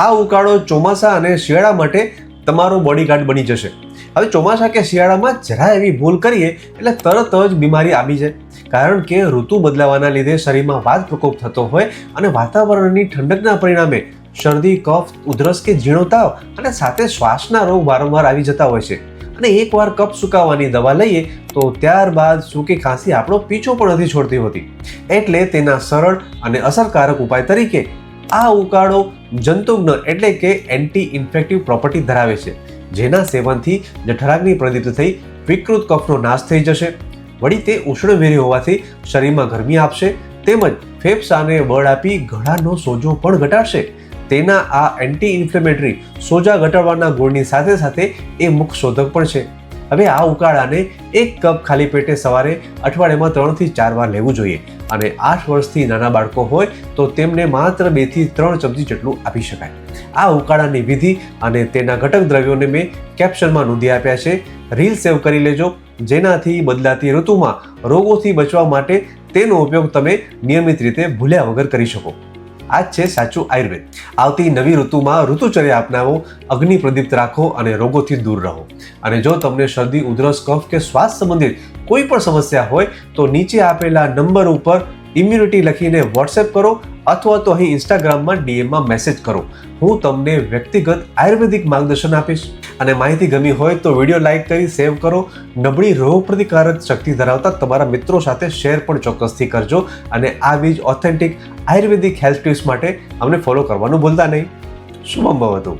આ ઉકાળો ચોમાસા અને શિયાળા માટે તમારો બોડીગાર્ડ બની જશે. હવે ચોમાસા કે શિયાળામાં જરા એવી ભૂલ કરીએ એટલે તરત જ બીમારી આવી જાય. કારણ કે ઋતુ બદલાવાના લીધે શરીરમાં વાત પ્રકોપ થતો હોય અને વાતાવરણની ઠંડકના પરિણામે શરદી, કફ, ઉધરસ કે ઝીણો તાવ અને સાથે શ્વાસના રોગ વારંવાર આવી જતા હોય છે. અને એકવાર કફ સુકાવાની દવા લઈએ તો ત્યારબાદ સૂકી ખાંસી આપણો પીછો પણ નથી છોડતી હોતી. એટલે તેના સરળ અને અસરકારક ઉપાય તરીકે આ ઉકાળો જંતુગ્ન એટલે કે એન્ટી ઇન્ફેક્ટિવ પ્રોપર્ટી ધરાવે છે, જેના સેવનથી જઠરાગ્નિ પ્રદીપ્ત થઈ વિકૃત કફનો નાશ થઈ જશે. વળી તે ઉષ્ણવેરી હોવાથી શરીરમાં ગરમી આપશે તેમજ ફેફસાને બળ આપી ગળાનો સોજો પણ ઘટાડશે. તેના આ એન્ટી ઇન્ફ્લેમેટરી સોજા ઘટાડવાના ગુણની સાથે સાથે એ મુખ શોધક પણ છે. હવે આ ઉકાળાને 1 કપ ખાલી પેટે સવારે અઠવાડિયામાં 3 થી 4 વાર લેવું જોઈએ અને 8 વર્ષથી નાના બાળકો હોય તો તેમને માત્ર 2 થી 3 ચમચી જેટલું આપી શકાય. આ ઉકાળાની વિધિ અને તેના ઘટક દ્રવ્યોને મેં કેપ્શનમાં નોંધી આપ્યા છે. રીલ સેવ કરી લેજો, જેનાથી બદલાતી ઋતુમાં રોગોથી બચવા માટે તેનો ઉપયોગ તમે નિયમિત રીતે ભૂલ્યા વગર કરી શકો. આ જ છે સાચું આયુર્વેદ. આવતી નવી ઋતુમાં ઋતુચર્યા અપનાવો, અગ્નિ પ્રદીપ્ત રાખો અને રોગોથી દૂર રહો. અને જો તમને શરદી, ઉધરસ, કફ કે શ્વાસ સંબંધિત કોઈ પણ સમસ્યા હોય તો નીચે આપેલા નંબર ઉપર ઇમ્યુનિટી લખીને વોટ્સએપ કરો અથવા તો અહીં ઇન્સ્ટાગ્રામમાં ડીએમમાં મેસેજ કરો. હું તમને વ્યક્તિગત આયુર્વેદિક માર્ગદર્શન આપીશ. અને માહિતી ગમી હોય તો વિડીયો લાઇક કરી સેવ કરો. નબળી રોગ પ્રતિકારક શક્તિ ધરાવતા તમારા મિત્રો સાથે શેર પણ ચોક્કસથી કરજો. અને આવી જ ઓથેન્ટિક આયુર્વેદિક હેલ્થ ટિપ્સ માટે અમને ફોલો કરવાનું ભૂલતા નહીં. શુભમ ભવતુ.